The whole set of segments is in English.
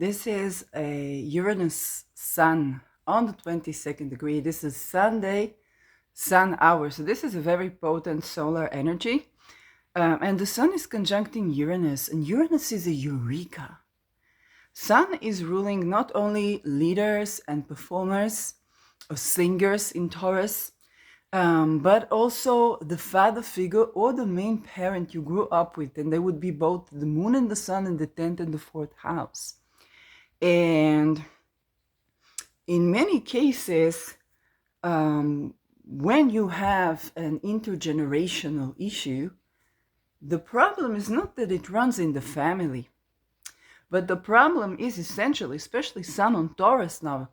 This is a Uranus Sun on the 22nd degree. This is Sunday, Sun hour. So this is a very potent solar energy. And the Sun is conjuncting Uranus, and Uranus is a eureka. Sun is ruling not only leaders and performers or singers in Taurus, but also the father figure or the main parent you grew up with. And they would be both the moon and the sun in the 10th and the 4th house. And in many cases, when you have an intergenerational issue, the problem is not that it runs in the family, but the problem is essentially, especially Sun on Taurus now,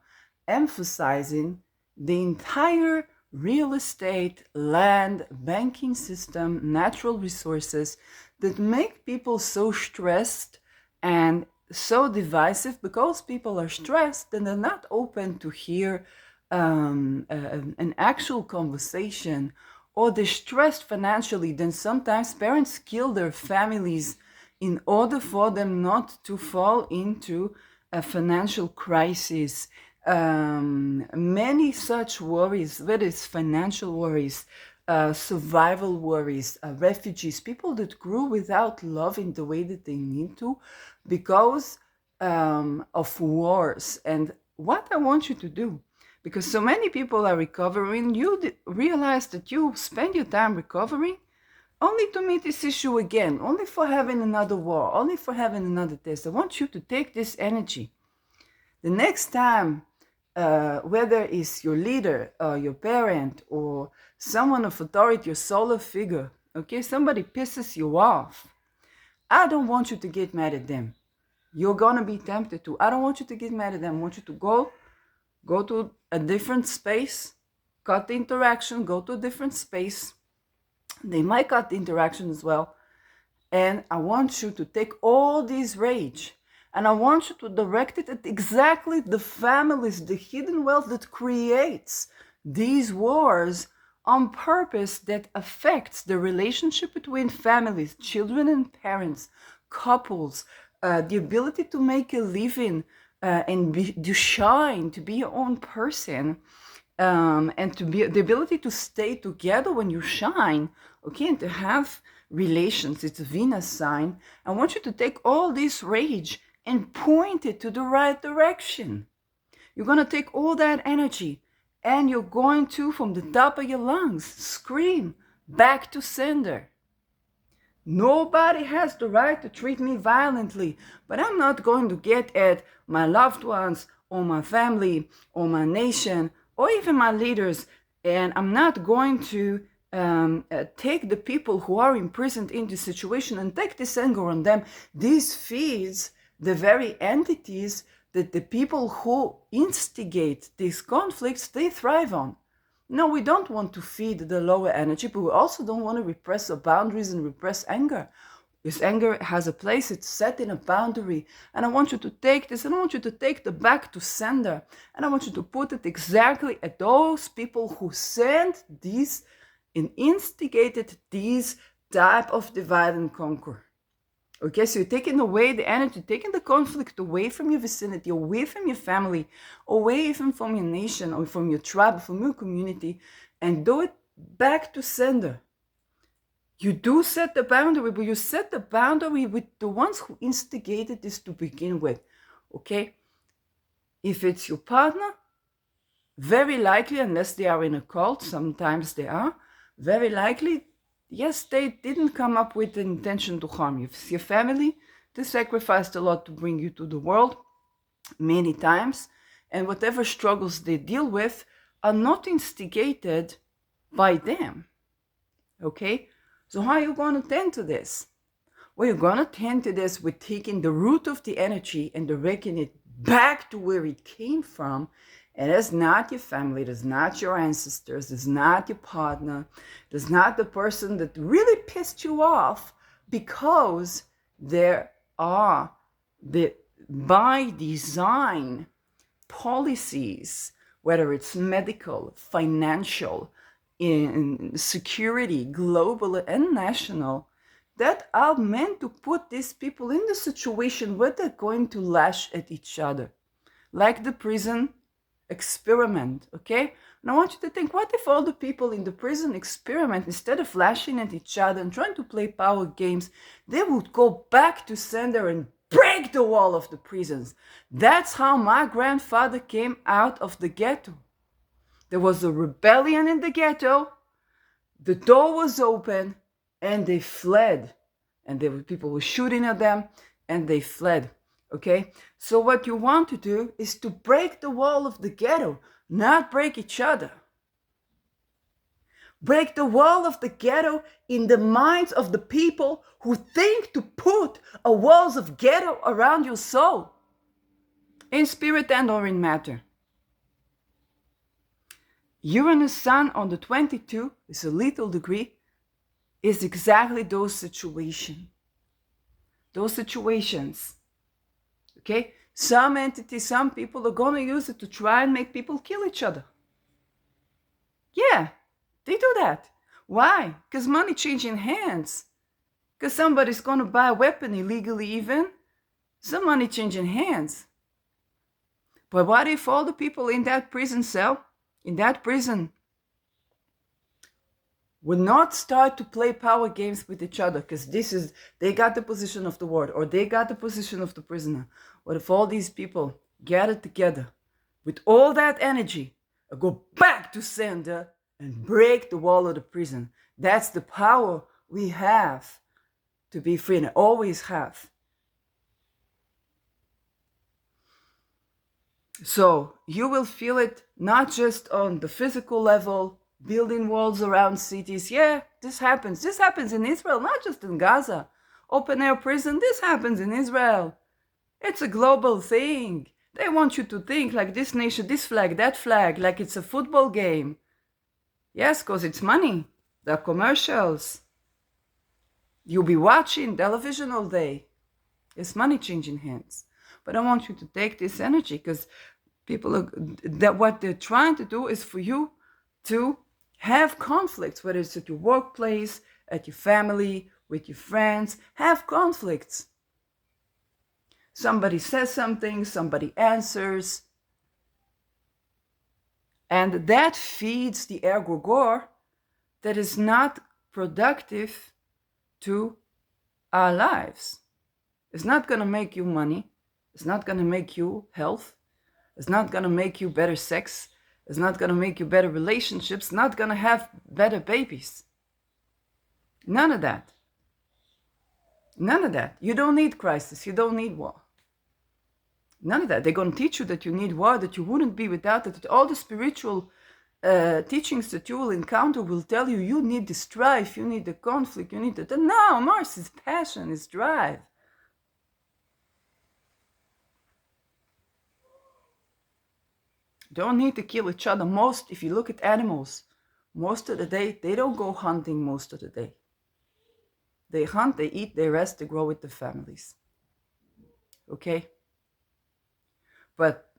emphasizing the entire real estate, land, banking system, natural resources that make people so stressed and so divisive because people are stressed and they're not open to hear an actual conversation, or they're stressed financially. Then sometimes parents kill their families in order for them not to fall into a financial crisis. Many such worries, whether it's financial worries, survival worries, refugees, people that grew without love in the way that they need to because of wars. And what I want you to do, because so many people are recovering, you realize that you spend your time recovering only to meet this issue again, only for having another war, only for having another test. I want you to take this energy. The next time, whether it's your leader, your parent, or someone of authority, your solar figure, okay, somebody pisses you off, I don't want you to get mad at them. You're gonna be tempted to. I don't want you to get mad at them. I want you to go to a different space, cut the interaction, go to a different space. They might cut the interaction as well. And I want you to take all this rage and I want you to direct it at exactly the families, the hidden wealth that creates these wars on purpose, that affects the relationship between families, children and parents, couples, the ability to make a living and to shine, to be your own person, and to be the ability to stay together when you shine, okay, and to have relations. It's a Venus sign. I want you to take all this rage and point it to the right direction. You're going to take all that energy and you're going to, from the top of your lungs, scream back to sender. Nobody has the right to treat me violently, but I'm not going to get at my loved ones or my family or my nation or even my leaders. And I'm not going to take the people who are imprisoned in this situation and take this anger on them. This feeds the very entities that the people who instigate these conflicts, they thrive on. No, we don't want to feed the lower energy, but we also don't want to repress the boundaries and repress anger. This anger has a place, it's set in a boundary. And I want you to take this, and I want you to take the back to sender. And I want you to put it exactly at those people who sent these and instigated these type of divide and conquer. Okay, so you're taking away the energy, taking the conflict away from your vicinity, away from your family, away even from your nation or from your tribe, from your community, and do it back to sender. You do set the boundary, but you set the boundary with the ones who instigated this to begin with, okay? If it's your partner, very likely, unless they are in a cult, sometimes they are, very likely, yes, they didn't come up with the intention to harm you. If it's your family, they sacrificed a lot to bring you to the world many times, and whatever struggles they deal with are not instigated by them, okay? So how are you going to tend to this? Well, you're going to tend to this with taking the root of the energy and directing it back to where it came from. And it's not your family, it's not your ancestors, it's not your partner, it's not the person that really pissed you off, because there are the by design policies, whether it's medical, financial, in security, global and national, that are meant to put these people in the situation where they're going to lash at each other, like the prison experiment, okay? And I want you to think, what if all the people in the prison experiment, instead of lashing at each other and trying to play power games, they would go back to sender and break the wall of the prisons? That's how my grandfather came out of the ghetto. There was a rebellion in the ghetto, the door was open, and they fled. And people were shooting at them, and they fled. Okay? So what you want to do is to break the wall of the ghetto, not break each other. Break the wall of the ghetto in the minds of the people who think to put a walls of ghetto around your soul, in spirit and or in matter. Uranus Sun on the 22 is a lethal degree, is exactly those situations. Those situations. Okay? Some entities, some people are going to use it to try and make people kill each other. Yeah, they do that. Why? Because money changing hands. Because somebody's going to buy a weapon illegally even. Some money changing hands. But what if all the people in that prison cell, in that prison, would not start to play power games with each other, because they got the position of the ward, or they got the position of the prisoner. What if all these people gathered together with all that energy and go back to sender and break the wall of the prison? That's the power we have to be free, and always have. So you will feel it not just on the physical level, building walls around cities. Yeah, this happens. This happens in Israel, not just in Gaza. Open air prison, this happens in Israel. It's a global thing. They want you to think like this nation, this flag, that flag, like it's a football game. Yes, because it's money. There are commercials. You'll be watching television all day. It's money changing hands. But I want you to take this energy, because what they're trying to do is for you to have conflicts, whether it's at your workplace, at your family, with your friends. Have conflicts. Somebody says something, somebody answers, and that feeds the egregore that is not productive to our lives. It's not going to make you money. It's not going to make you health. It's not going to make you better sex. It's not going to make you better relationships. Not going to have better babies. None of that. None of that. You don't need crisis. You don't need war. None of that. They're going to teach you that you need war, that you wouldn't be without it. That all the spiritual teachings that you will encounter will tell you you need the strife, you need the conflict, you need the... No, Mars is passion, is drive. Don't need to kill each other. If you look at animals, most of the day, they don't go hunting most of the day. They hunt, they eat, they rest, they grow with their families. Okay? But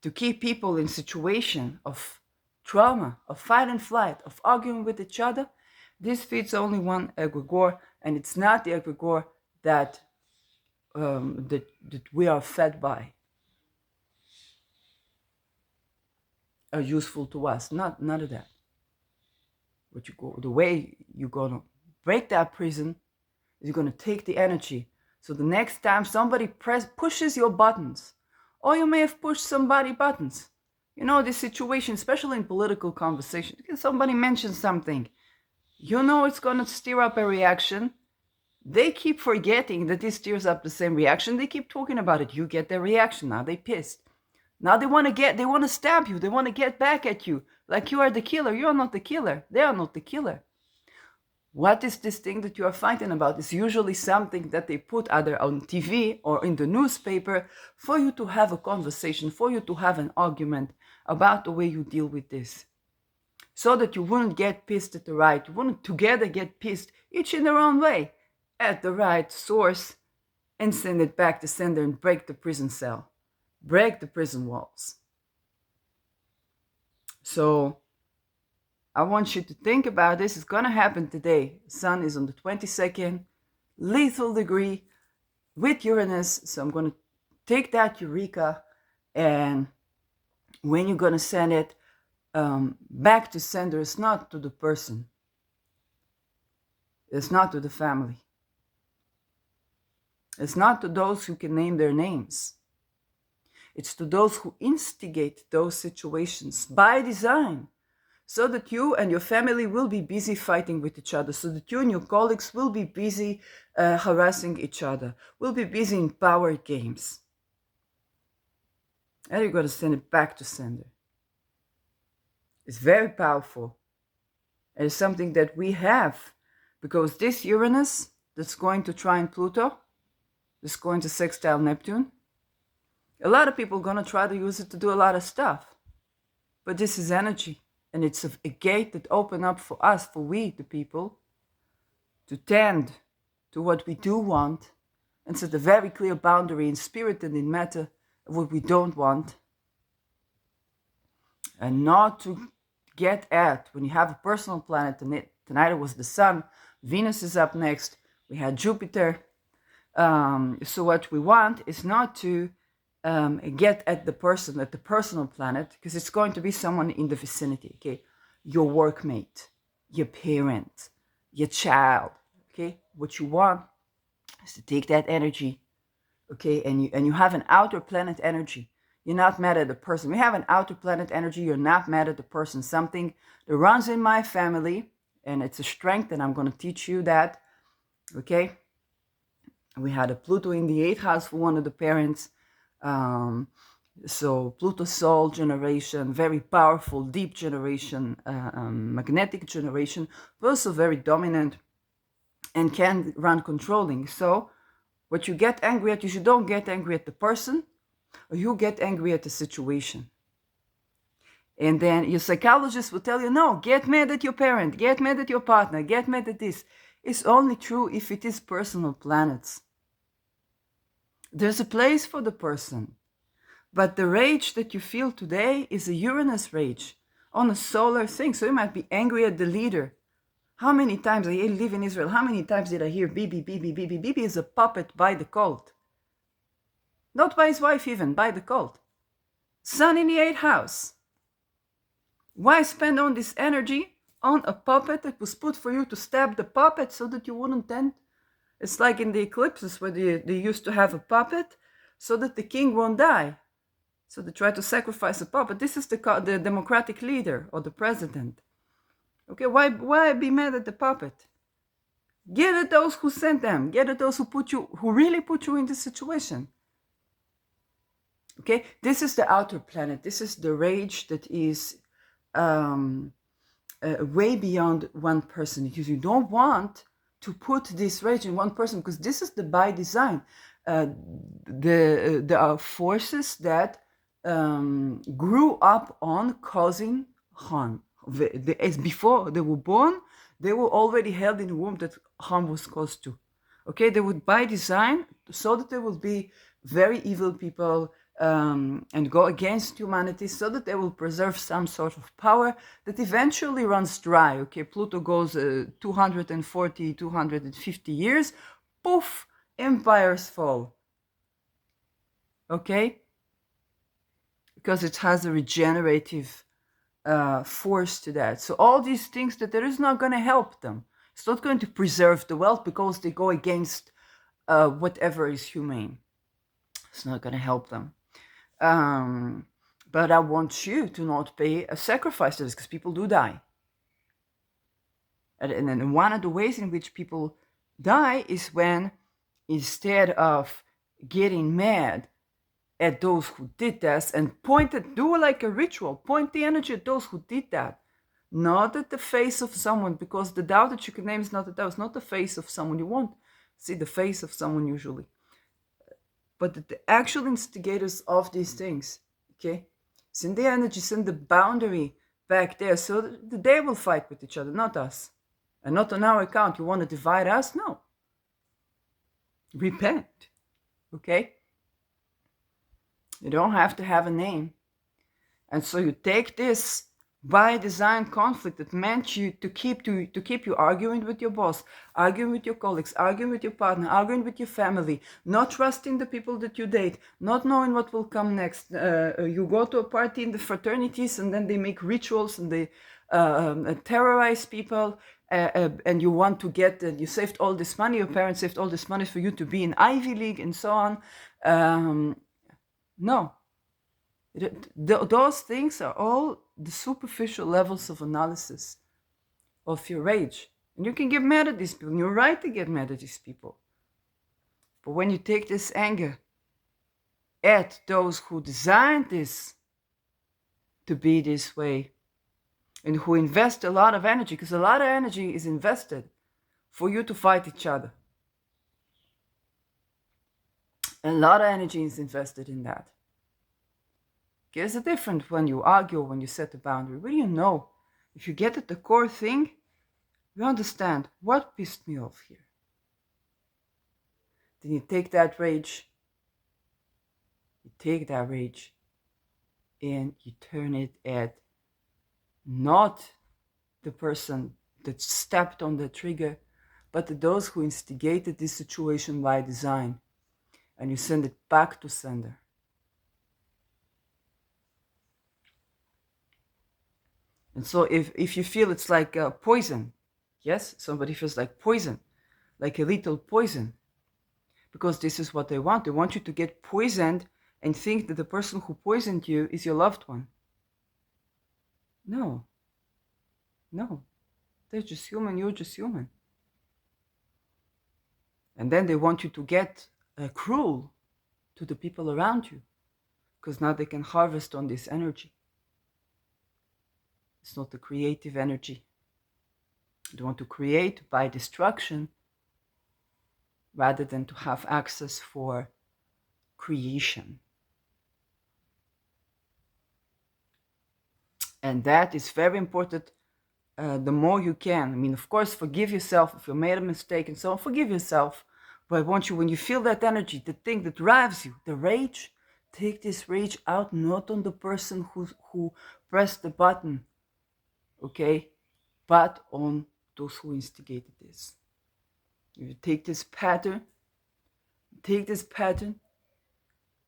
to keep people in situation of trauma, of fight and flight, of arguing with each other, this feeds only one egregore, and it's not the egregore that we are fed by, are useful to us. None of that. The way you're gonna break that prison is you're gonna take the energy. So the next time somebody pushes your buttons, or you may have pushed somebody buttons. You know, this situation, especially in political conversation, because somebody mentions something, you know it's gonna stir up a reaction. They keep forgetting that this stirs up the same reaction. They keep talking about it. You get their reaction. Now they pissed. Now they want to stab you. They want to get back at you. Like you are the killer. You are not the killer. They are not the killer. What is this thing that you are fighting about? It's usually something that they put either on TV or in the newspaper for you to have a conversation, for you to have an argument about the way you deal with this. So that you wouldn't get pissed at the right. You wouldn't together get pissed, each in their own way, at the right source, and send it back to sender and break the prison cell. Break the prison walls. So I want you to think about this. It's going to happen today. The sun is on the 22nd. lethal degree with Uranus. So I'm going to take that Eureka, and when you're going to send it back to sender, it's not to the person. It's not to the family. It's not to those who can name their names. It's to those who instigate those situations by design, so that you and your family will be busy fighting with each other, so that you and your colleagues will be busy harassing each other, will be busy in power games. And you're going to send it back to sender. It's very powerful. And it's something that we have, because this Uranus that's going to trine Pluto, that's going to sextile Neptune, a lot of people are going to try to use it to do a lot of stuff. But this is energy. And it's a gate that opens up for us, for we, the people, to tend to what we do want, and set a very clear boundary in spirit and in matter of what we don't want. And not to get at, when you have a personal planet, and tonight it was the Sun, Venus is up next, we had Jupiter. So what we want is not to get at the person, at the personal planet, because it's going to be someone in the vicinity, okay? Your workmate, your parent, your child, okay? What you want is to take that energy, okay? And you have an outer planet energy. You're not mad at the person. We have an outer planet energy. You're not mad at the person. Something that runs in my family, and it's a strength, and I'm going to teach you that, okay? We had a Pluto in the 8th house for one of the parents. So Pluto soul generation, very powerful, deep generation, magnetic generation, but also very dominant and can run controlling. So what you get angry at, you don't get angry at the person, or you get angry at the situation. And then your psychologist will tell you, no, get mad at your parent, get mad at your partner, get mad at this. It's only true if it is personal planets. There's a place for the person. But the rage that you feel today is a Uranus rage on a solar thing. So you might be angry at the leader. How many times, I live in Israel, how many times did I hear Bibi, Bibi, Bibi? Bibi is a puppet by the cult. Not by his wife even, by the cult. Sun in the 8th house. Why spend on this energy on a puppet that was put for you to stab the puppet so that you wouldn't tend? It's like in the eclipses where they used to have a puppet so that the king won't die. So they try to sacrifice a puppet. This is the democratic leader or the president. Okay, why be mad at the puppet? Get at those who sent them. Get at those who really put you in this situation. Okay, this is the outer planet. This is the rage that is way beyond one person. Because you don't want to put this rage in one person, because this is the by design. There are forces that grew up on causing harm. As before they were born, they were already held in the womb that harm was caused to. Okay, they would by design, so that they will be very evil people and go against humanity, so that they will preserve some sort of power that eventually runs dry. Okay, Pluto goes 240, 250 years, poof, empires fall. Okay? Because it has a regenerative force to that. So all these things that there is not going to help them. It's not going to preserve the wealth because they go against whatever is humane. It's not going to help them. But I want you to not pay a sacrifice to this, because people do die. And then one of the ways in which people die is when, instead of getting mad at those who did this and do like a ritual, point the energy at those who did that, not at the face of someone, because the Tao that you can name is not the Tao. It's not the face of someone. You won't see the face of someone usually, but the actual instigators of these things. Okay, send the energy, send the boundary back there, so that they will fight with each other, not us, and not on our account. You want to divide us? No. Repent. Okay. You don't have to have a name. And so you take this by design conflict that meant you to keep you arguing with your boss, arguing with your colleagues, arguing with your partner, arguing with your family, not trusting the people that you date, not knowing what will come next. You go to a party in the fraternities and then they make rituals and they terrorize people, and you want to get you saved all this money, your parents saved all this money for you to be in Ivy League and so on. No. Those things are all the superficial levels of analysis of your rage. And you can get mad at these people, and you're right to get mad at these people. But when you take this anger at those who designed this to be this way, and who invest a lot of energy, because a lot of energy is invested for you to fight each other. A lot of energy is invested in that. There's a difference when you argue, when you set a boundary. When you know, if you get at the core thing, you understand what pissed me off here. Then you take that rage, and you turn it at not the person that stepped on the trigger, but at those who instigated this situation by design. And you send it back to sender. And so if you feel it's like poison, yes, somebody feels like poison, like a lethal poison, because this is what they want. They want you to get poisoned and think that the person who poisoned you is your loved one. No. They're just human, you're just human. And then they want you to get cruel to the people around you, because now they can harvest on this energy. It's not the creative energy. They want to create by destruction rather than to have access for creation. And that is very important. The more you can. I mean, of course, forgive yourself if you made a mistake and so on. Forgive yourself. But I want you, when you feel that energy, the thing that drives you, the rage, take this rage out not on the person who pressed the button, okay, but on those who instigated this. You take this pattern,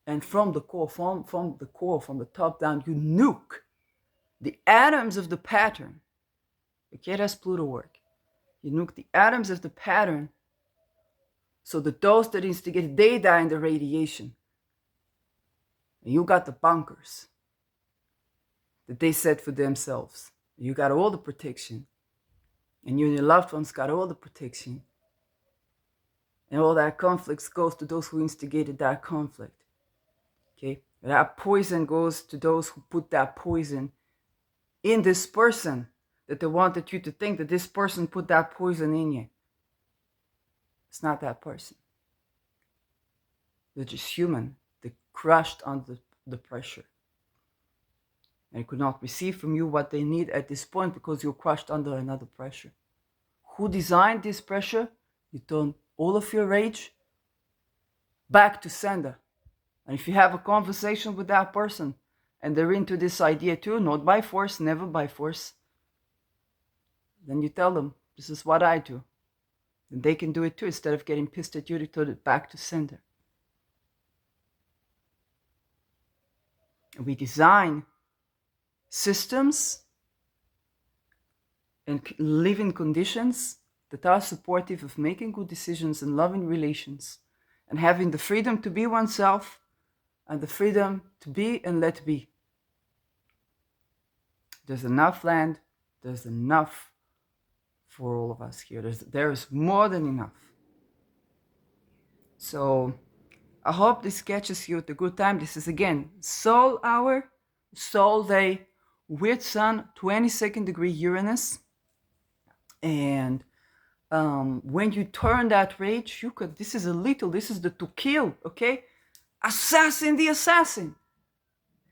and from the core, from the top down, you nuke the atoms of the pattern. Okay, that's Pluto work. You nuke the atoms of the pattern so that those that instigate, they die in the radiation. And you got the bunkers that they set for themselves. You got all the protection. And you and your loved ones got all the protection. And all that conflict goes to those who instigated that conflict. Okay? That poison goes to those who put that poison in this person, that they wanted you to think that this person put that poison in you. It's not that person. They're just human. They crushed under the pressure. And could not receive from you what they need at this point because you're crushed under another pressure. Who designed this pressure? You turn all of your rage back to sender. And if you have a conversation with that person and they're into this idea too, not by force, never by force, then you tell them, this is what I do. And they can do it too. Instead of getting pissed at you, they turn it back to sender. And we design systems and living conditions that are supportive of making good decisions and loving relations and having the freedom to be oneself and the freedom to be and let be. There's enough land, there's enough for all of us here. There is more than enough. So I hope this catches you at a good time. This is again Soul Hour, Soul Day with Sun, 22nd degree Uranus. And when you turn that rage, you could, this is the to kill, okay? Assassin the assassin.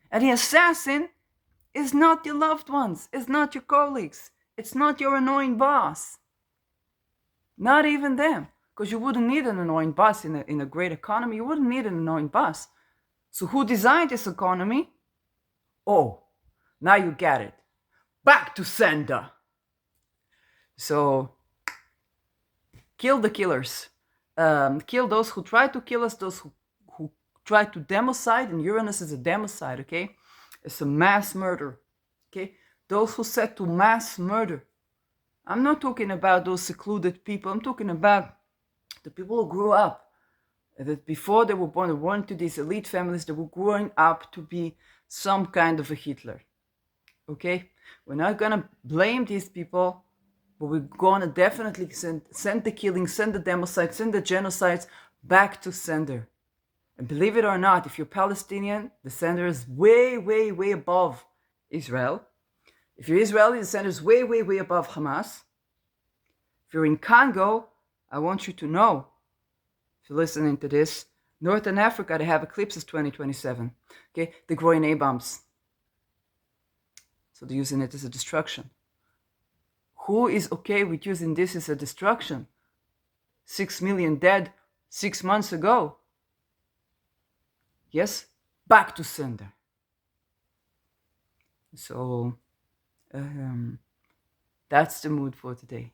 And the assassin is not your loved ones, it's not your colleagues, it's not your annoying boss. Not even them. Because you wouldn't need an annoying boss in a great economy. You wouldn't need an annoying boss. So who designed this economy? Oh, now you get it. back to sender. So kill the killers. Kill those who try to kill us, those who try to democide, and Uranus is a democide, okay? It's a mass murder, okay? Those who set to mass murder. I'm not talking about those secluded people. I'm talking about the people who grew up, that before they were born to these elite families, they were growing up to be some kind of a Hitler, okay? We're not gonna blame these people, but we're gonna definitely send the killings, send the democides, send the genocides back to sender. And believe it or not, if you're Palestinian, the sender is way, way, way above Israel. If you're Israeli, the sender is way, way, way above Hamas. If you're in Congo, I want you to know, if you're listening to this, Northern Africa, they have eclipses 2027. Okay, they're growing A-bombs. So they're using it as a destruction. Who is okay with using this as a destruction? 6 million dead 6 months ago. Yes, back to sender. So that's the mood for today.